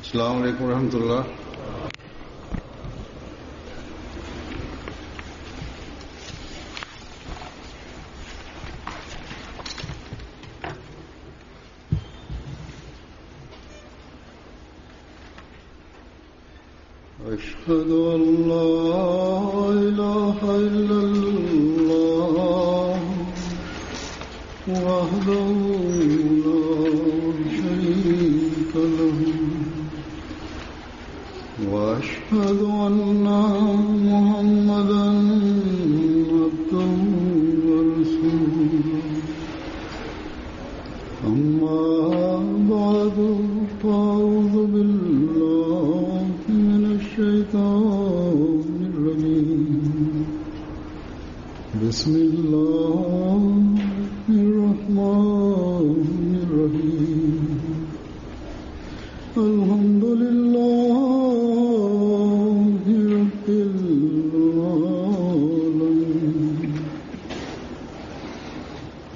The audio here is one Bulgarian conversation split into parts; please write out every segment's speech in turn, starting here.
अस्सलाम वालेकुम रहमतुल्लाह। أشهد أن لا إله إلا الله وحده لا شريك له وأشهد أن محمدا عبده ورسوله أما بعد فأعوذ بالله من الشيطان الرجيم بسم الله الرحمن الرحيم الحمد لله رب العالمين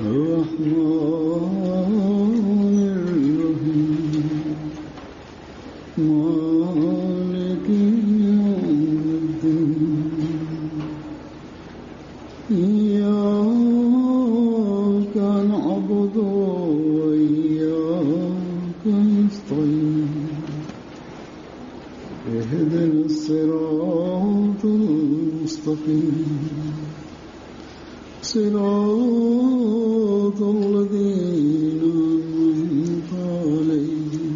الرحمن الرحيم مالك يوم الدين إياك نعبد وإياك نستعين اهدنا الصراط المستقيم صراط الذين أنعمت عليهم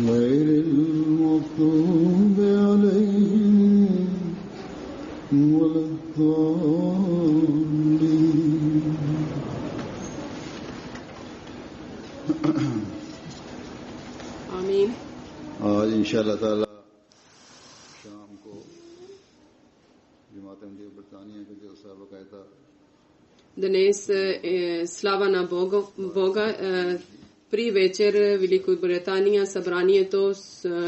غير المغضوب عليهم ولا الضالين आमीन। आज इंशाअल्लाह ताला शाम को जमात अहमदिया बरतानिया के जो साहब कहता Danes slava na Boga. Pri večer Velikoj Britanije събранието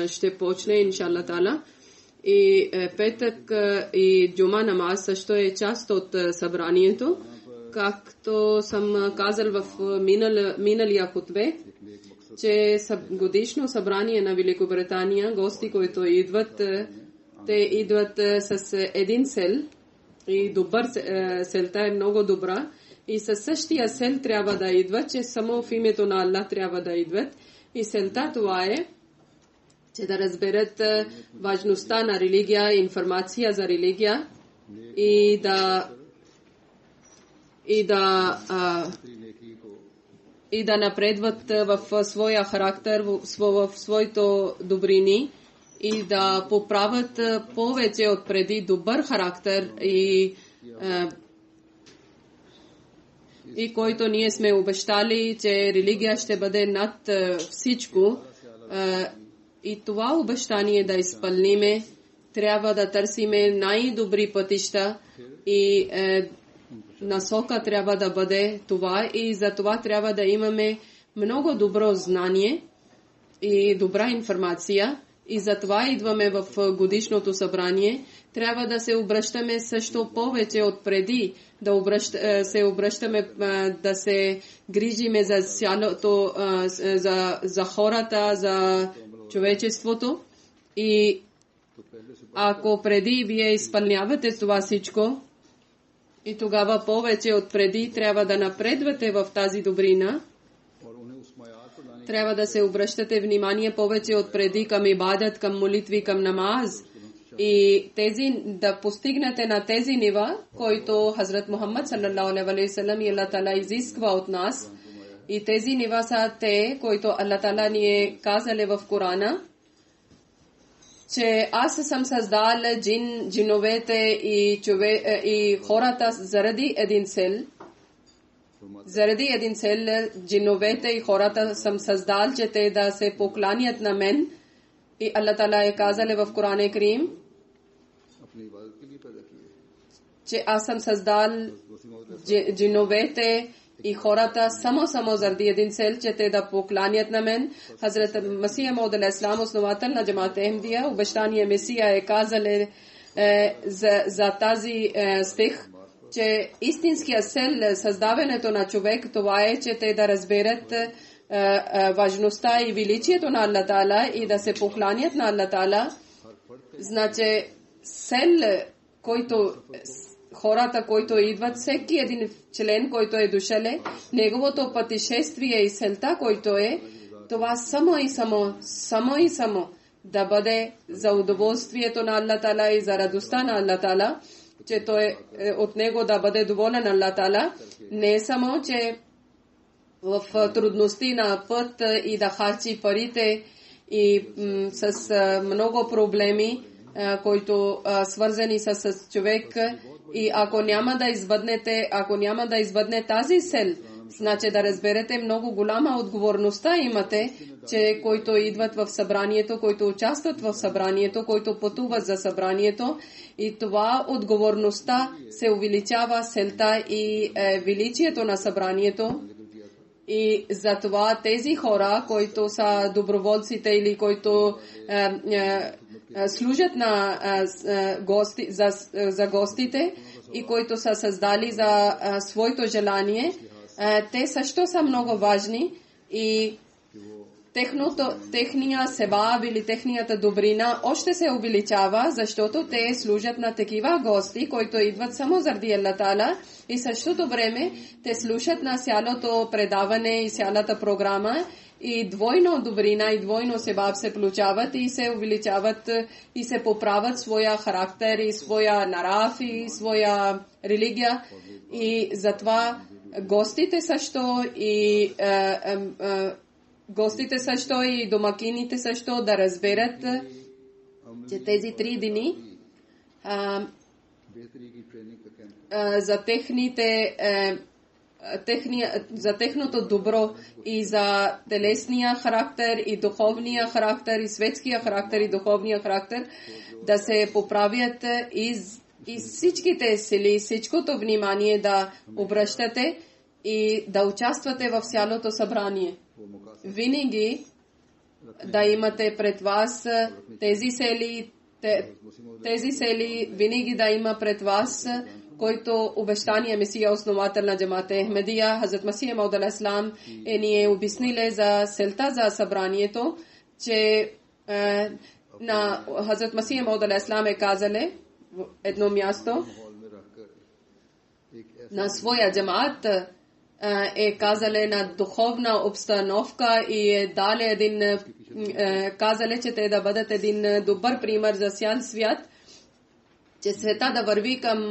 ще почне иншалла таала. И петък и джума намаз също е част от събранието. Както съм казал в миналия хутбе, че годишно събрание на Великобритания, гости, които идват, те идват с един цел и добър целта е много добра и със същия цел трябва да идват, че само в името на Аллах трябва да идват. И целта това е, че да разберат важността на религия, информация за религия и да напредват в своя характер, в своето добрини и да поправят повече от преди добър характер и който ние сме обещали, че религия ще бъде над всичко. И това обещание да изпълниме, трябва да търсиме най-добри пътища и насока трябва да бъде това и за това трябва да имаме много добро знание и добра информация и за това идваме в годишното събрание. Трябва да се обръщаме също повече от преди, се обръщаме да се грижиме за цялото, за хората, за човечеството и ако преди вие изпълнявате това всичко и тогава повече от преди трябва да напредвате в тази добрина, трябва да се обръщате внимание повече от преди към ибадат, към молитви, към намаз и да постигнете на тези нива, които Хазрат Мухаммад саллаллаху алейхи ва саллям и Аллах Таала изисква от нас. И тези нива са те, които Аллах Таала ни е казали в Корана, че аз съм създал джиновете и хората заради един цел. Заради един цел джиновете и хората съм създал, че те да се покланят на мен. И Аллах Таала е казали в Коран Карим, че аз съм създал джиновете и хората само заради един цел, че те да покланят на мен. Хазрат Масия Мауд алейхиссалам, основател на Джамат Ахмадия, обещания Месия е казал за тази стих, че истинския цел създаването на човек, това е, че те да разберат важността и величието на Аллах Таала и да се покланят на Аллах Таала, значи който хората, които идват, всеки един член, който е дошъл, неговото пътешествие и целта, който е, това само и само да бъде за удоволствието на Аллах Таала и за радостта на Аллах Таала, че той от него да бъде доволен Аллах Таала, не само, че в трудности на път и да харчи парите и с много проблеми, които свързани с човек, и ако няма да избъдне тази цел, значи да разберете много голяма отговорността имате, че които идват в събранието, които участват в събранието, които пътуват за събранието, и това отговорността се увеличава целта и величието на събранието. И затова тези хора, които са доброволците или които служат на за гостите и които са създали за своето желание, те също са много важни и техния себаб или технията добрина още се увеличава, защото те служат на такива гости, които идват само заради Аллах Таала, и същото време те слушат на цялото предаване и цялата програма, и двойно добрина и двойно себаб се получават и се увеличават и се поправят своя характер и своя нарав и своя религия. И затова гостите също и домакините също да разберат, че тези 3 дни за техното добро и за телесния характер и духовния характер и светския характер и духовния характер да се поправят и всичките сили, всичкото внимание да обръщате и да участвате в цялото събрание. Винаги да имате пред вас тези цели, винаги да има пред вас, който обещания Месия, основател на джамата Ахмедия, Хазрат Масих Мауд алейхиссалам, ни е обяснили за целта за събранието, че на Хазрат Масих Мауд алейхиссалам е казали в едно място на своя джамат, е казали на духовна обстановка и е дали казали, че те да бъдат един добър пример за цял свят, че света да върви към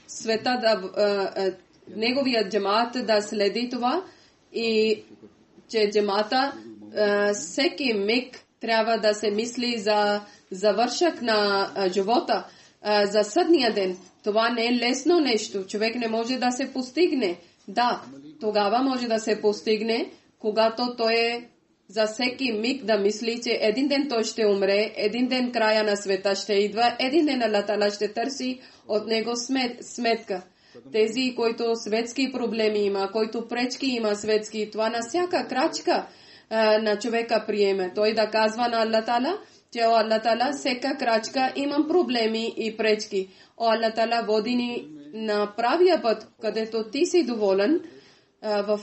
света, неговият джамат да следи това, и че джамата всеки миг трябва да се мисли за завършък на живота, за съдния ден. Това не е лесно нещо. Човек не може да се постигне. Да, тогава може да се постигне, когато той е за всеки миг да мисли, че един ден той ще умре, един ден края на света ще идва, един ден Аллах Таала ще търси от него сметка. Тези, които светски проблеми има, които пречки има светски, това на всяка крачка на човека приеме. Той да казва на Аллах Таала, че Аллах Таала всяка крачка имам проблеми и пречки. Аллах Таала води ни на правия път, където ти си доволен. В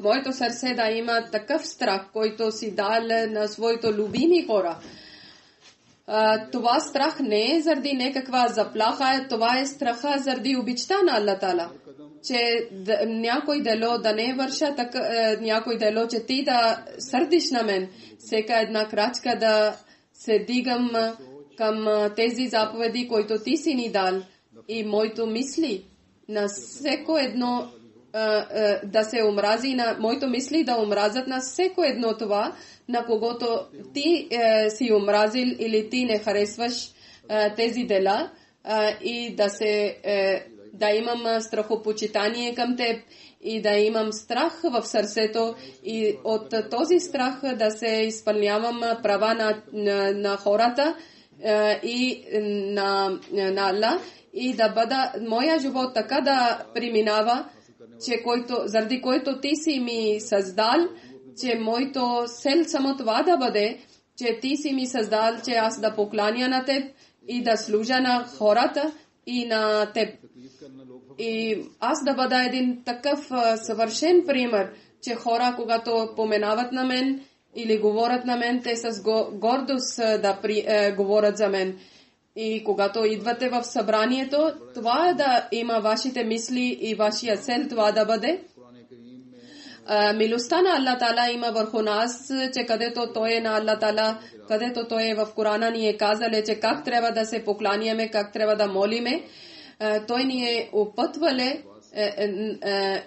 моето сърце да има такъв страх, който си дал на своите любими хора. Това страх не е заради някаква заплаха, това е страха заради обичта на Аллах Таала. Че някой дело да не върша някой дело, че ти да сърдиш на мен. Всека една крачка да се дигам към тези заповеди, които ти си ни дал, и моето мисли на всеко едно да се омрази, на моето мисли да омразят на всеко едно това, на когото ти си омразил или ти не харесваш тези дела, и да имам страхопочитание към теб и да имам страх в сърцето, и от този страх да се изпълнявам права на хората и на Аллах, и да бъда моя живот така да преминава, че заради който ти си ми създал, че моето цел само това да бъде, че ти си ми създал, че аз да покланя на теб и да служа на хората, и на теб. तकलीफ करना लोग И аз да бъда един такъв съвършен пример, че хора, когато поменават на мен или говорят на мен, те с гордост да говорят за мен. И когато идвате в събранието, това е да има вашите мисли и вашия цел, това да бъде. कुरान करीम में Милостта на Аллах Таала има върху нас, че където Той е на Аллах Таала, където Той е в Корана, ни е казали, че как трябва да се покланяме, как трябва да молиме. Той ни е опътвале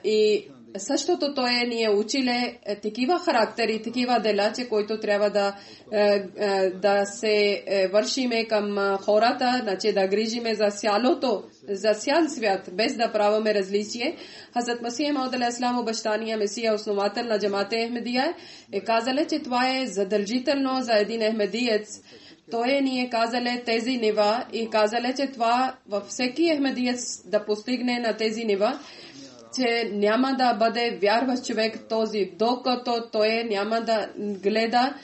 и същото Той ни е училе такива характери, такива дела, че които трябва да се вършиме към хората, значи да грижиме за цялото, за цял свят, без да правиме различие. Хазрат Масих Мауд алейхиссалам, обещания Месия, основател на джамата Ахмедия, е казале, че това е задължително за един ахмедиец. Той ни е казале тези нива и казале, че това във всеки ахмедиец да постигне на тези нива, че няма да бъде вярващ човек този, докато той няма да гледа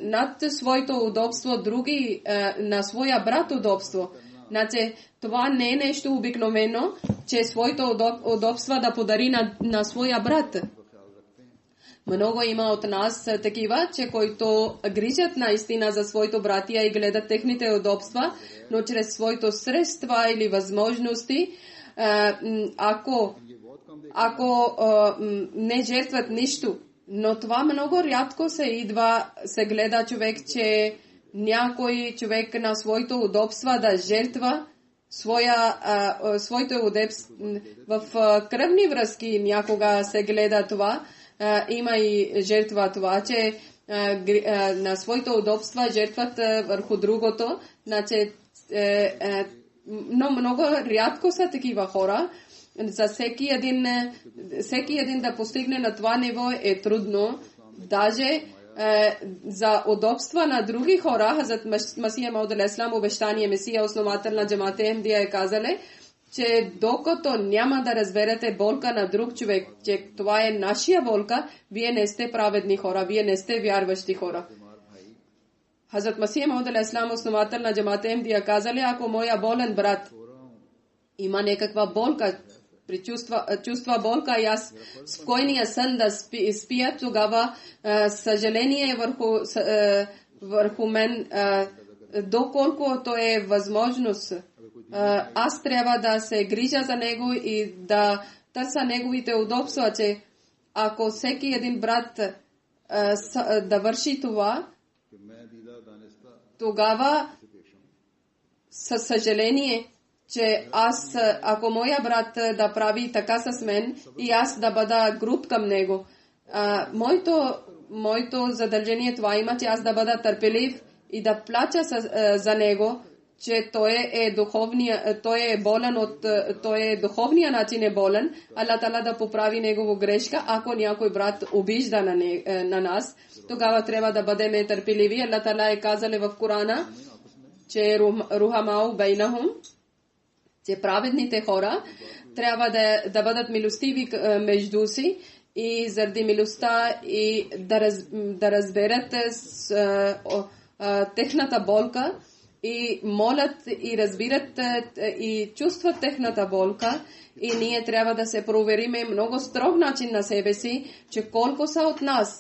над своето удобство други, на своя брат удобство. Значи, това не е нещо обикновено, че своето удобство да подари на своя брат. Много има от нас такива, че които грижат наистина за своето братия и гледат техните удобства, но чрез своето средства или възможности, ако не жертват нищо. Но това много рядко се гледа човек, че някой човек на своето удобства да жертва своето удобство. В кръвни връзки някога се гледа това. Има и жертва това, че на своето удобство жертват върху другото. Значи, но много рядко са такива хора. За всеки един да постигне на това ниво е трудно. Даже за удобства на други хора, Хазрат Масих Мауд алейхиссалам, обещание Месия, основател на джамата Ахмедия, е казале, че докато няма да разберете болка на друг човек, че това е нашия болка, вие не сте праведни хора, вие не сте вярващи хора. Хазрат Масих Мауд алейхиссалам, основател на джамата Ахмедия, казали, ако моя болен брат има някаква болка, чувства болка и аз спокойния сън да спия, тогава съжаление върху мен, доколкото е възможност. Аз трябва да се грижа за него и да търся неговите удобства, че ако всеки един брат да върши това, тогава със съжаление, че аз, ако моя брат да прави така с мен и аз да бъда груб към него, моето задължение това има, че аз да бъда търпелив и да плача за него, че той е болен той е духовния начин е болен, Аллах Таала да поправи негова грешка, ако някой брат обижда на нас, тогава трябва да бъдем търпеливи. Аллах Таала е казал в Корана, че рухамау бейнахум, че праведните хора трябва да бъдат милостиви между си и заради милостта и да разберат техната болка и молят и разбират и чувстват техната болка. И ние трябва да се провериме много строг начин на себе си, че колко са от нас,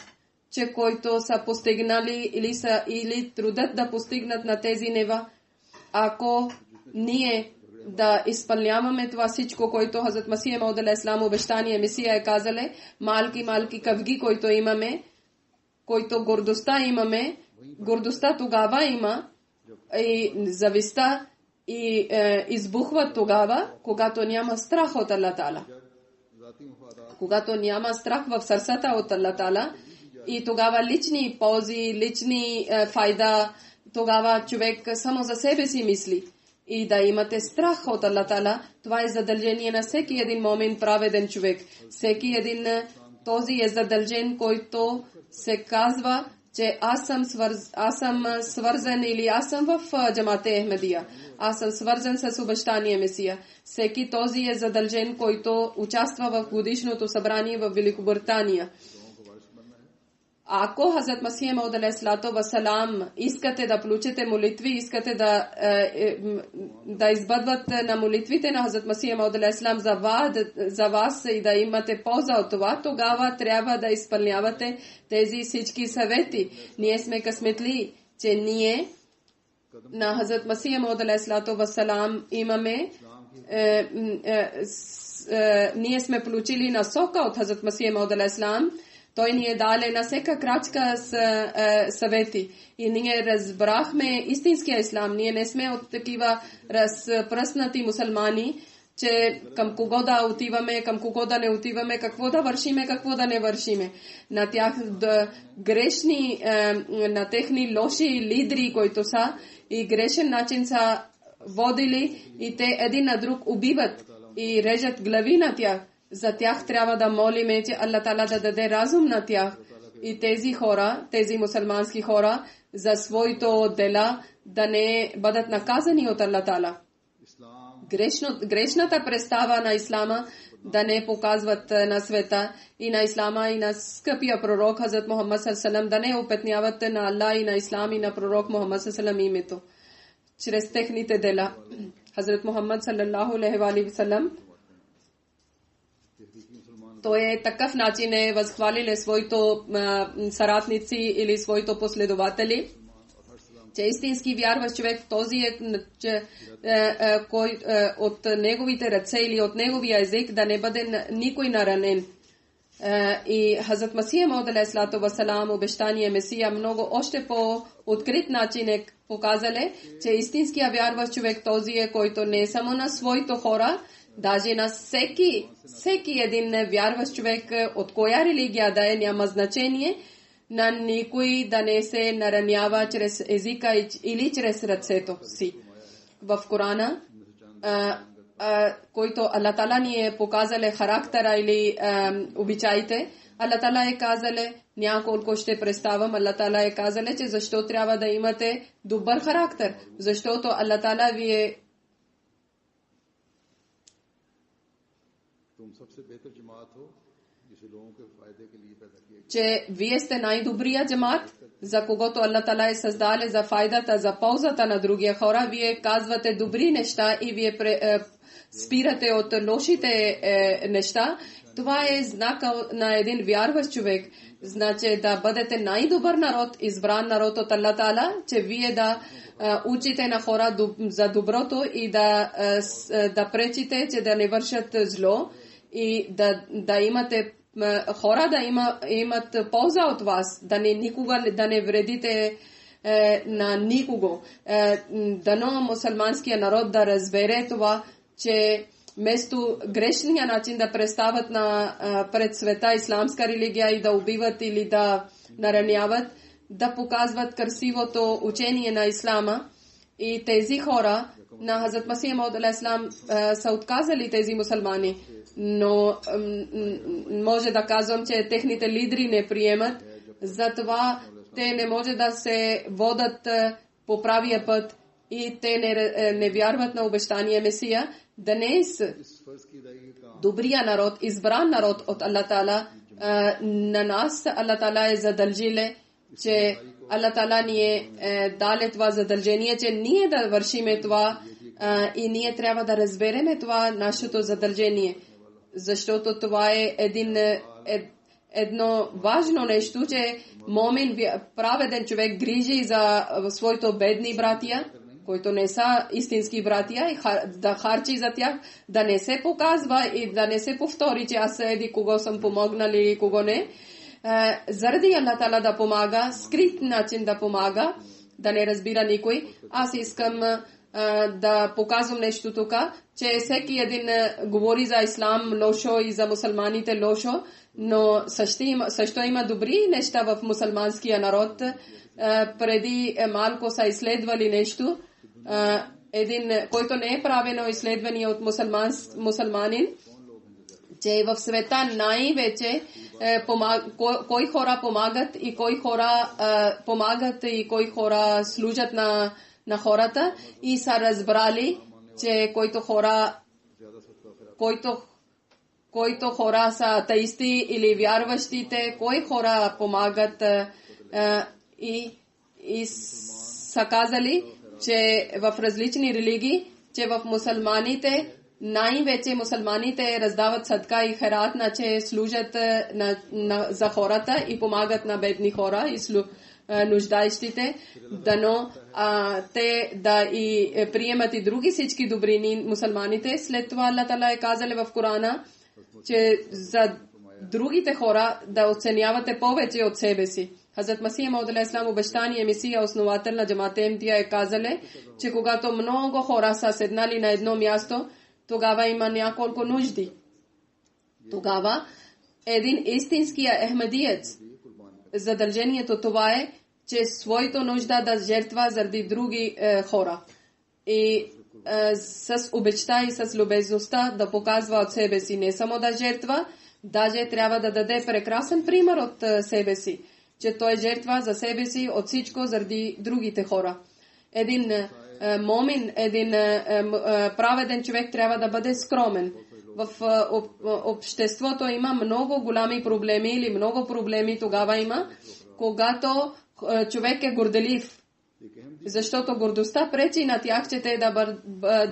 че които са постигнали или трудят да постигнат на тези нива. Ако ние да изпълняваме това всичко, което Хазрат Масих Мауд алейхиссалам, обещание Месия, е казале, малки къвги, които имаме, които гордостта имаме, гордостта тогава има и завистта и избухва тогава, когато няма страх от Аллах Таала. Когато няма страх в сърцата от Аллах Таала и тогава лични ползи, лични файда, тогава човек само за себе си мисли. И да имате страх от Аллах Таала, това е задължение на всеки един момент праведен човек. Всеки един този е задължен, който се казва, че аз съм свързан или аз съм в джамата Ахмедия. Аз съм свързан с обещание Месия. Всеки този е задължен, който участва в годишното събрание в Великобритания. Ако Хазрат Масих Мауд алейхиссалату вассалам искате да получите молитви, искате да избъдват на молитвите на Хазрат Масих Мауд алейхиссалам за вас и да имате полза от това, тогава трябва да изпълнявате тези всички съвети. Ние сме късметли, че ние на Хазрат Масих Мауд алейхиссалату вассалам имаме ние сме получили насока от Хазрат Масих Мауд алейхиссалам. Той ни даде на всяка крачка съвети. И ние разбрахме истинския ислам. Ние не сме от такива разпръснати мусулмани, че към кого да отиваме, към кого да не отиваме, какво да вършиме, какво да не вършиме. На тях грешни, на техни лоши лидери, които са и грешен начин са водили и те един на друг убиват и режат глави на тях. За тях трябва да молиме, че Аллах Таала да даде разум на тях. И тези хора, тези мусулмански хора, за своето дела да не бъдат наказани от Аллах Таала. Грешната представа на ислама да не показват на света и на ислама и на скъпия пророк Хазрат Мухаммад саллаллаху да не опетняват на Аллах и на ислам и на пророк Мухаммад саллаллаху името. Чрез техните дела. Хазрат Мухаммад саллаллаху алейхи ва саллям той е такъв начин е възхвалил своите съратници или своите последователи, че истински вярващ човек този кой от неговите ръце или от неговия език да не бъде никой наранен. И Хазрат Масих Мауд алейхиссалату вассалам обещания Месия много още по открит начин е показале, че истинския вярващ човек този е, който не само на своите хора, даже на всеки един вярващ човек от коя религия да е, няма значение, на никой да не се наранява чрез езика или чрез ръцето си. В Корана, който Аллах Таала ни е показале характера или обичаите, Аллах Таала е казале, няколко ще представям, Аллах Таала е казале, че защо трябва да имате добър характер, защото Аллах Таала ви е че вие сте най-добрия джамат, за когото Аллах Таала е създале за файдата, за ползата на другия хора. Вие казвате добри неща и вие спирате от лошите неща. Това е знак на един вярващ човек. Значи да бъдете най-добър народ, избран народ от Аллах Таала, че вие да учите на хора за доброто и да пречите, че да не вършат зло и да имате хора да имат полза от вас, никога да не вредите на никого. Дано мусулманския народ да разбере това, че вместо грешния начин да представят пред света исламска религия и да убиват или да нараняват, да показват красивото учение на ислама. И тези хора на Хазрат Масих Мауд алейхиссалам са отказали тези мусулмани. Но може да казвам, че техните лидери не приемат, затова те не може да се водат по правия път и те не вярват на обещания Месия. Днес добрия народ, избран народ от Аллах Таала, на нас Аллах Таала е задължиле, че Аллах Таала ни е дали това задължение, че ние да вършиме това и ние трябва да разбереме това нашето задължение. Защото това е едно важно нещо, че момин, праведен човек грижи за своите бедни братия, които не са истински братия, и да харчи за тях, да не се показва и да не се повтори, че аз еди кого съм помогнал или кого не. Заради Аллах Таала да помага, скрит начин да помага, да не разбира никой. Аз искам да показвам нещо тук, че всеки един говори за ислам лошо и за мусулманите лошо, но също има добри неща в мусулманския народ. Преди малко са изследвали нещо, един, който не е правено изследване от мусулманин, че в света най-вече кои хора помагат и кои хора помагат и кои хора служат на хората, и са разбрали, че които хора са атеисти или вярващите, кои хора помагат и са казали, че в различни религии, че в мусулманите, най-вече мусулманите раздават садка и херат, че служат за хората и помагат на бедни хора и нуждаещите, дано те да и приемат и други всички добрини мусулманите. След това Аллах Таала е казали в Корана, че за другите хора да оценявате повече от себе си. Хазрат Масих Мауд алейхи салам, обещание Месия, основател на Джамат Ахмадия, е казали, че когато много хора са седнали на едно място, тогава има няколко нужди. Тогава един истинския ахмадиец, задължението това е, че своето нужда да жертва заради други хора. И с обичта и с любезността да показва от себе си, не само да жертва, даже трябва да даде прекрасен пример от себе си, че той жертва за себе си от всичко заради другите хора. Един момин, един праведен човек трябва да бъде скромен. В обществото има много голями проблеми или много проблеми тогава има, когато човек е горделив. Защото гордостта пречи на тях, че те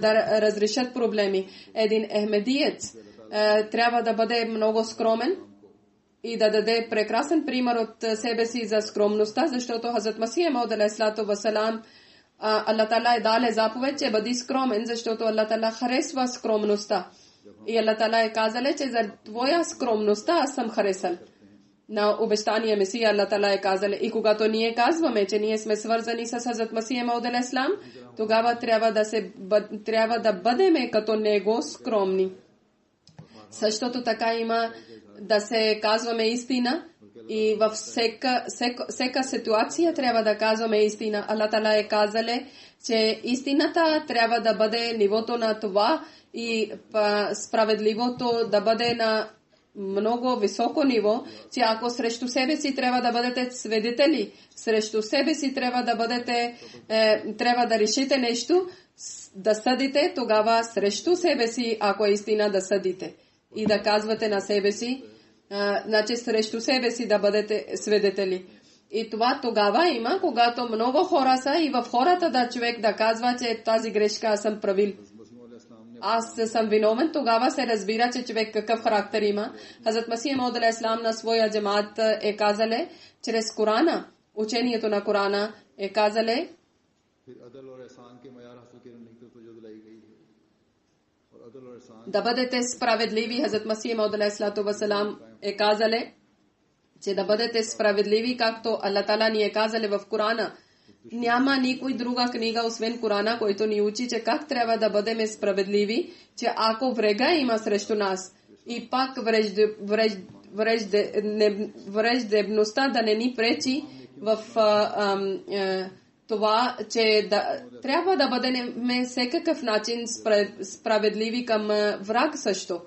да разрешат проблеми. Един ахмадиец трябва да бъде много скромен и да даде прекрасен пример от себе си за скромността, защото Хазрат Масих Мауд алейхи салам, Аллах Таала е дал заповед, че бъди скромен, защото Аллах Таала харесва скромността. И Аллах Таала е казал, че за твоя скромността аз съм харесал. На обещание Месия Аллах Таала е казал, и когато ние казваме, че ние сме свързани с Хазрат Масих Мауд алейхи салам, тогава трябва да бъдем като него скромни. Същото така има да се казваме истина и във всяка ситуация трябва да казваме истина. Аллах Таала е казал, че истината трябва да бъде нивото на това и справедливото да бъде на много високо ниво, че ако срещу себе си трябва да бъдете свидетели, срещу себе си трябва да решите нещо, да съдите, тогава срещу себе си, ако е истина, да съдите и да казвате на себе си, значи срещу себе си да бъдете свидетели. И това тогава има, когато много хора са и в хората да човек да казва, че тази грешка аз съм правил. Аз съм виновен, тогава се разбира, че човек какъв характер има. Хазрат Масих Мауд алейхи салам на своя джамат е казале, чрез Корана, учението на Корана е казале, да бъдете справедливи. Хазрат Масих Мауд алейхи салам е казале, че да бъдете справедливи, както Аллах Таала ни е казале в Корана. Няма никой друга книга, освен Корана, който ни учи, че как трябва да бъдем справедливи, че ако врега има срещу нас и пак враждебността да не ни пречи в това, че трябва да бъдем всекакъв начин справедливи към враг също.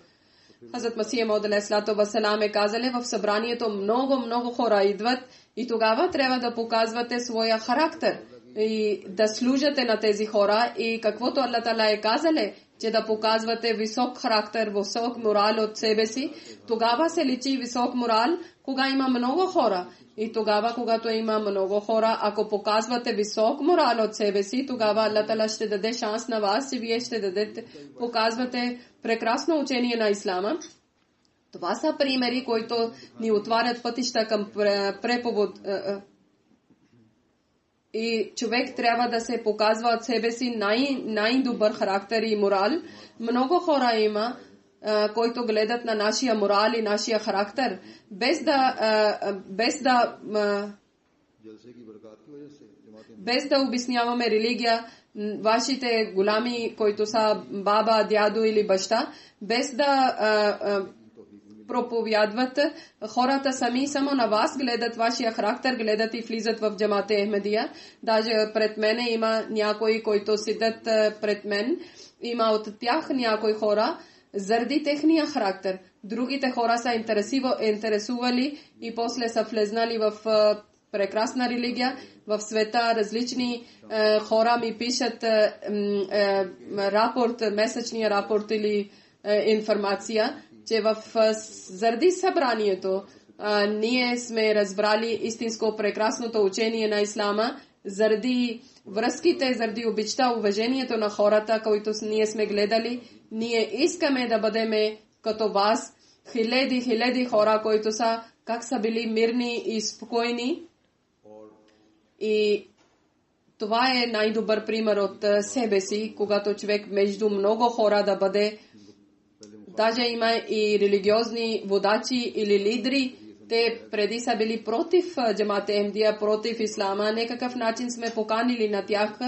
Хазрат Масих Мауд алейхи салам е казали, в събранието много хора идват и тогава трябва да показвате своя характер и да служате на тези хора и каквото Аллах Таала е казали, че да показвате висок характер, висок морал от себе си, тогава се личи висок морал, кога има много хора. И тогава, когато има много хора, ако показвате висок морал от себе си, тогава Аллах Таала ще даде шанс на вас и вие ще показвате прекрасно учение на Ислама. Това са примери, които ни отварят пътища към преповод. И човек трябва да се показва от себе си най-добър характер и морал. Много хора има, които гледат на нашия морал и нашия характер, без да обясняваме религия, вашите голями, които са баба, дядо или баща, без да проповядват, хората сами само на вас гледат вашия характер, гледат и влизат в Джамат Ахмадия. Даже пред мен има някои, които седят пред мен, има от тях някои хора, заради техния характер. Другите хора са интересували и после са влезнали в прекрасна религия. В света различни хора ми пишат рапорт, месечния рапорт или информация, че заради събранието ние сме разбрали истинско прекрасното учение на ислама, заради връзките, заради обичта, уважението на хората, които ние сме гледали. Ние искаме да бъдем като вас, хиляди хора, които са как са били мирни и спокойни. И това е най-добър пример от себе си, когато човек между много хора да бъде. Даже има и религиозни водачи или лидери. Те преди са били против Джамат Ахмадия, против ислама. Некакъв начин сме поканили на тях.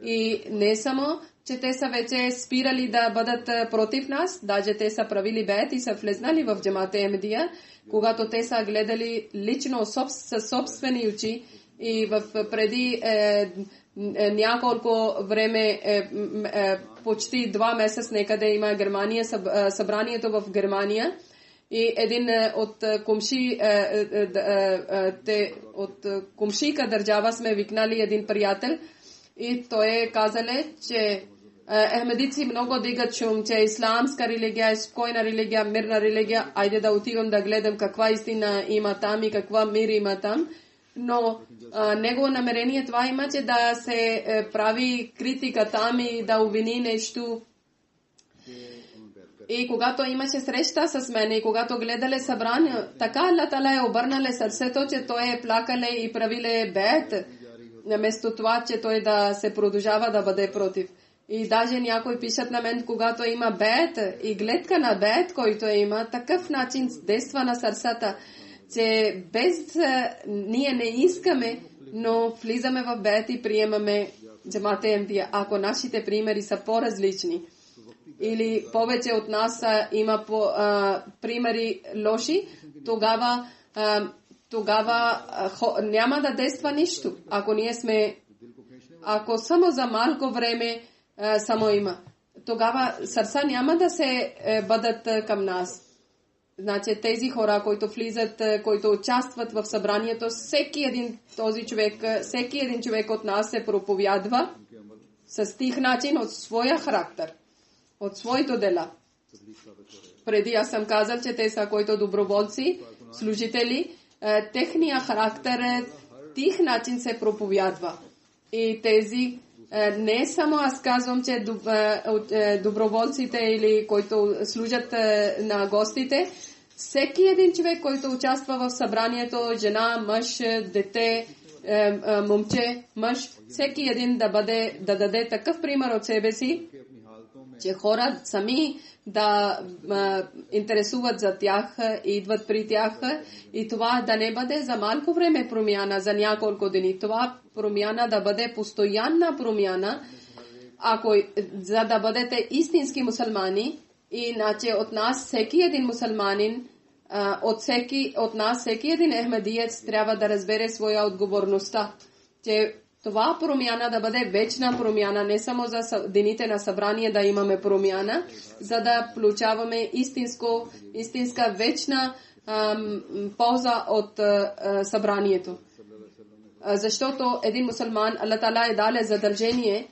И не само, че те са вече спирали да бъдат против нас, даже те са правили бед и са влезнали в Джамат Ахмадия, когато те са гледали лично със собствени очи. И преди няколко време, почти 2 месеца, некъде има Германия, събранието в Германия. И един от комшийка държава сме викнали един приятел. И той е казал, че ахмедици много дигат шум, че исламска религия е спокойна религия, мирна религия. Айде да отидем да гледам каква истина има там и каква мир има там. Но негово намерение това има, че да се прави критика там и да обвини нещо. И когато имаше среща с мен и когато гледале събрание, така Аллах Таала е обърнале сърцето, че той е плакале и правиле бед, вместо това, че той да се продължава да бъде против. И даже някой пишат на мен, когато има бед и гледка на бед, който има, такъв начин действа на сърцата, че без ние не искаме, но влизаме в бед и приемаме Джамат Ахмадия, ако нашите примери са по-различни. Или повече от нас има примери лоши, тогава няма да действа нищо. Ако само за малко време само има, тогава сърца няма да се бъдат към нас. Значи тези хора, които влизат, които участват в събранието, всеки един човек от нас се проповядва с тих начин от своя характер, от своето дела. Преди аз съм казал, че те са които доброволци, служители, техния характер тих начин се проповядва. И тези не само аз казвам, че доброволците или които служат на гостите, всеки един човек, който участва в събранието, жена, мъж, дете, момче, мъж, всеки един да даде такъв пример от себе си, че хора сами да интересуват за тях и идват при тях, и това да не бъде за малко време промяна, за няколко дни. Това промяна да бъде постоянна промяна, за да бъдете истински мусулмани. Иначе от нас всеки един мусулманин, от нас всеки един ахмадиец трябва да разбере своя отговорността, че това промяна да бъде вечна промяна, не само за дените на събрание да имаме промяна, за да получаваме истинска вечна полза от събранието. Защото един мусулман, Аллах Таала е дал задължение,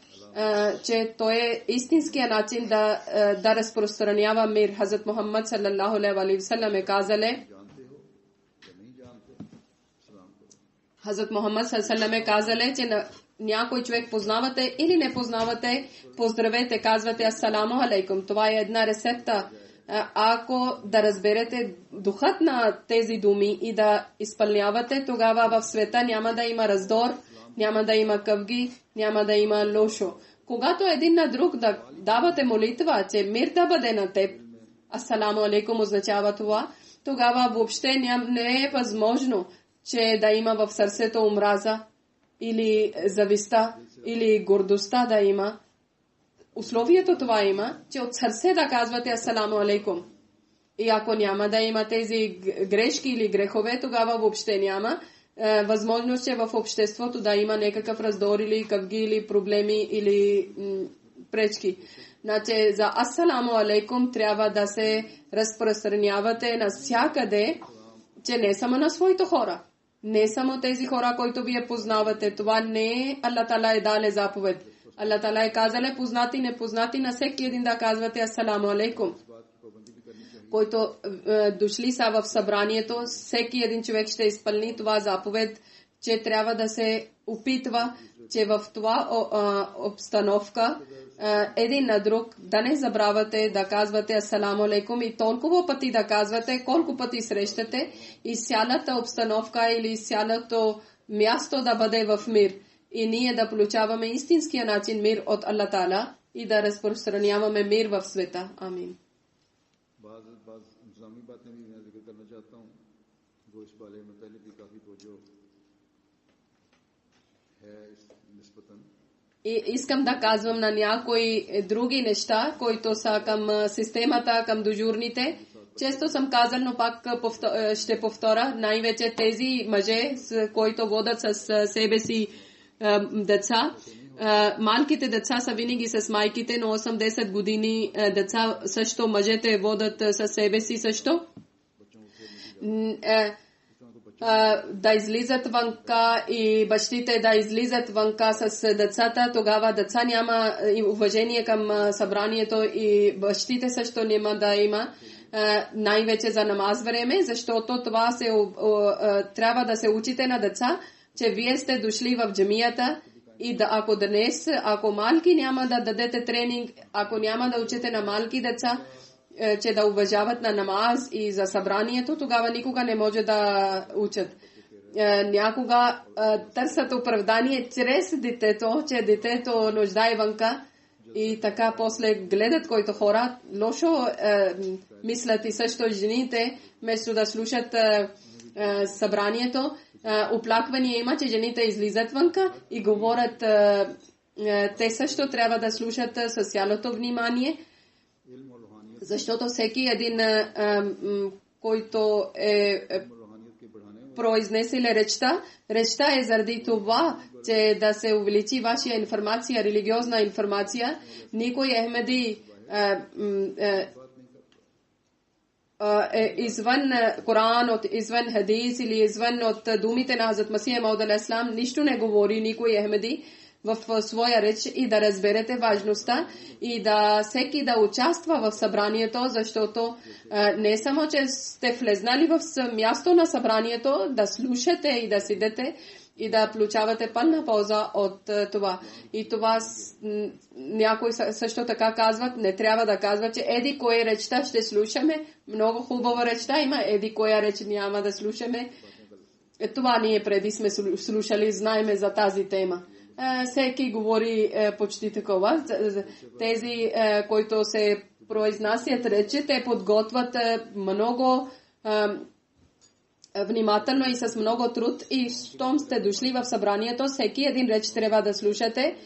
че той е истинския начин да разпространява мир. Хазрат Мухаммад саллаллаху алейхи ва саллям е казале, че някой човек познавате или не познавате, поздравете, казвате ассаламу алейкум. Това е една рецепта. Ако да разберете духът на тези думи и да изпълнявате, тогава в света няма да има раздор, няма да има къвги, няма да има лошо. Когато един на друг да давате молитва, че мир да бъде на теб, ассаламу алейкум означава това, тогава въобще не е възможно, че да има в сърцето омраза или зависта или гордостта да има. Условието това има, че от сърце да казвате ассаламу алейкум. И ако няма да има тези грешки или грехове, тогава въобще няма възможност, че в обществото да има някакъв раздор или къвги или проблеми или пречки. Значи за ассаламу алейкум трябва да се разпространявате навсякъде, че не само на своите хора, не само тези хора, които вие познавате. Това не е Аллах Таала е дал заповед. Аллах Таала е казал познати, непознати, на всеки един да казвате ассаламу алейкум. които дошли са в събранието, всеки един човек ще изпълни това заповед, че трябва да се опитва, че в това обстановка един на друг да не забравяте да казвате асаламу алейкум и толкова пъти да казвате, колко пъти срещате и цялата обстановка или цялото място да бъде в мир. И ние да получаваме истинския начин мир от Аллах Таала и да разпространяваме мир в света. Амин. बाज़ इंतज़ामी बातें भी मैं जिक्र करना चाहता हूँ जो इस बारे में पहले भी काफ़ी तवज्जो है इस निस्बतन. И искам да казвам на някои други неща, които са към системата, към дежурните. Често съм казал, но пак ще повторя, най-вече тези мъже, които водят с себе си деца. Малките деца са винаги с майките, но 8-10 години деца също, мъжете водят със себе си също. Да излизат вънка и бащите да излизат вънка с децата, тогава деца няма уважение към събранието и бащите също няма да има най-вече за намаз време, защото това трябва да се учите на деца, че вие сте дошли в джамията и да, ако днес, ако малки няма да дадете тренинг, ако няма да учите на малки деца, че да уважават на намаз и за събранието, тогава никога не може да учат. Някога търсят оправдание чрез детето, че детето нуждае вънка и така после гледат които хора лошо мислят и също жените, вместо да слушат събранието, оплаквания има, че жените излизат вънка и говорят, те също трябва да слушат с цялото внимание, защото всеки един, който е произнесел речта е заради това, че да се увеличи вашия информация, религиозна информация. Никой Ахмеди извън Коран, извън Хадис или извън от думите на Хазрат Масия Мауд ал-Ислам, нищо не говори никой Ахмеди в своя реч и да разберете важността и да всеки да участва в събранието, защото не само, че сте влезнали в място на събранието, да слушате и да седете и да получавате пълна полза от това. И това някой също така казват, не трябва да казват, че еди коя речта ще слушаме, много хубава речта има, еди коя реч няма да слушаме. Това ние преди сме слушали, знаеме за тази тема. Всеки говори почти такова. Тези, които се произнасят речи, те подготвят много внимателно и с много труд. И щом сте дошли в събранието, всеки един реч трябва да слушате,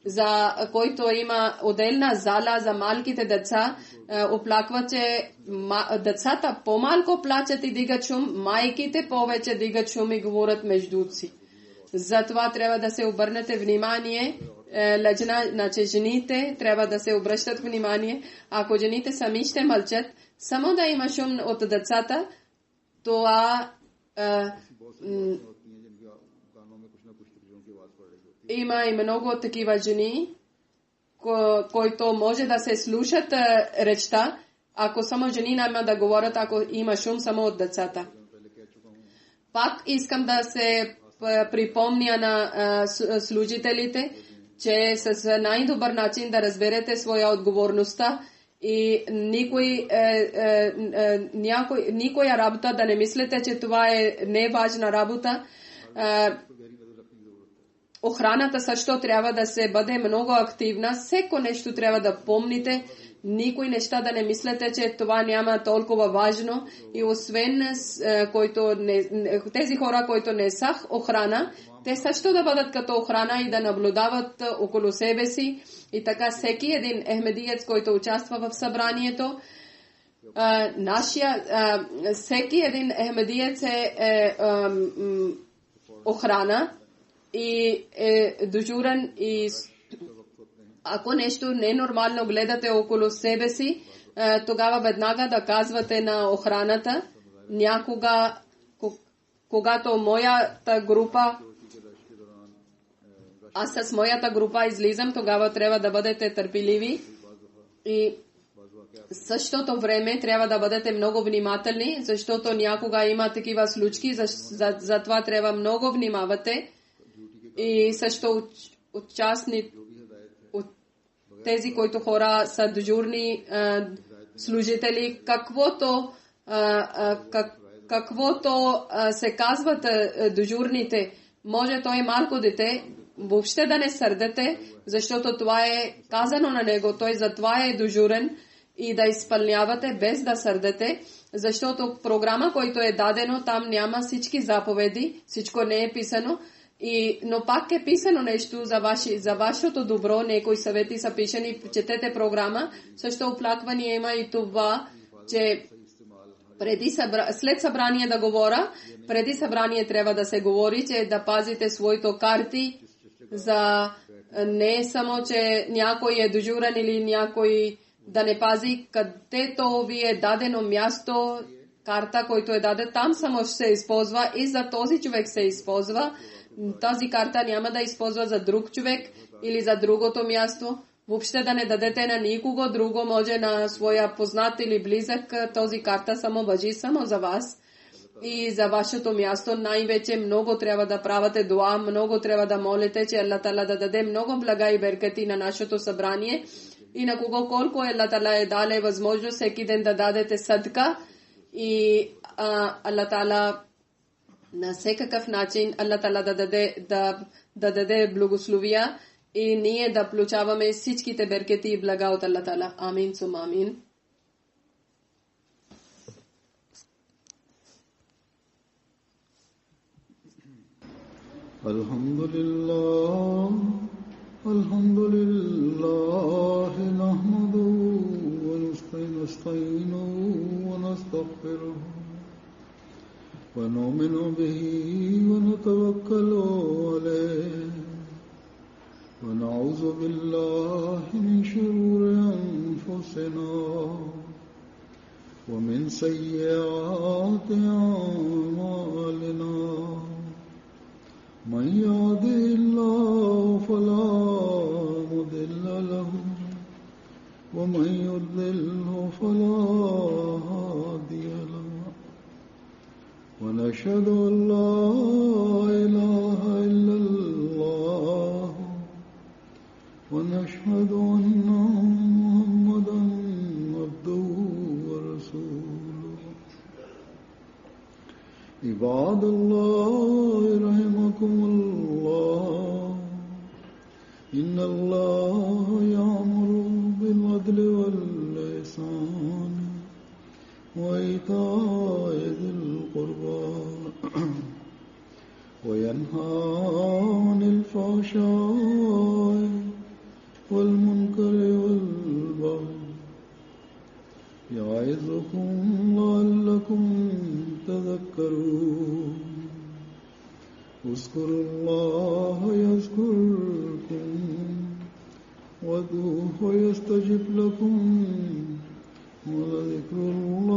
за който има отделна зала за малките деца. Оплакват, че децата по-малко плачат и дигат шум, майките повече дигат шум и говорят между си. Затова трябва да се обърнете внимание, значи жените трябва да се обръщат внимание. Ако жените сами ще мълчат, само да има шум от децата, това има и много такива жени, които може да се слушат речта, ако само жени няма да говорят, ако има шум само от децата. Пак искам да се припомня на служителите, че с най-добър начин да разберете своя отговорността и никоя работа да не мислите, че това е неважна работа. Охраната също трябва да се бъде много активна. Всеко нещо трябва да помните. Никой неща да не мислите, че това няма толкова важно. И освен тези хора, които не са охрана, те също да бъдат като охрана и да наблюдават около себе си. И така всеки един ахмедиец, който участва в събранието, всеки един ахмедиец е охрана и е дежурен и ако нещо ненормално гледате около себе си, тогава веднага да казвате на охраната. Някога, когато моята група, аз с моята група излизам, тогава трябва да бъдете търпеливи и същото време трябва да бъдете много внимателни, защото някога има такива случки, затова трябва много внимавате и също участни от тези, които хора са дежурни служители, каквото се казват дежурните, може той малко дете, въобще да не сърдете, защото това е казано на него, той затова е дежурен и да изпълнявате без да сърдете, защото програма, който е дадено, там няма всички заповеди, всичко не е писано, но пак е писано нещо за вашето добро, някои съвети са пишени, четете програма, също оплакване има и това, че след събрание да говоря, преди събрание трябва да се говори, че да пазите своите карти, за не само, че някой е дежурен или някой да не пази, където ви е дадено място, карта, който е даден, там само ще се използва и за този човек се използва. Тази карта няма да използва за друг човек или за другото място. Въобще да не дадете на никого друго, може на своя познат или близък, този карта само важи само за вас и за вашето място. Най-вече много трябва да правите дуа, много трябва да молите, че Аллах Тала да даде много блага и беркати на нашето събрание и на кого колко Аллах Тала е дале възможност всеки ден да дадете садка и Аллах Тала на всекакъв начин Аллах Тала да даде благословия и ние да получаваме всичките беркети и блага от Аллах Тала. Амин, сум амин. Alhamdulillah, nahmaduhu wa nasta'inuhu wa nastaghfiruhu wa nu'minu bihi wa natawakkalu alayhi ونعوذ بالله من شرور أنفسنا ومن سيئات أعمالنا من يهده الله فلا مضل له ومن يضلله فلا هادي له ونشهد أن لا إله إلا الله ونشهد أن محمدا عبده ورسوله عباد الله رحمكم الله إن الله يأمر بالعدل والإحسان وإيتاء ذي القربى وينهى عن الفحشاء والمنكر والبغي يعظكم لعلكم تذكرون اذكروا الله يذكركم وادعوه يستجب لكم ولذكر الله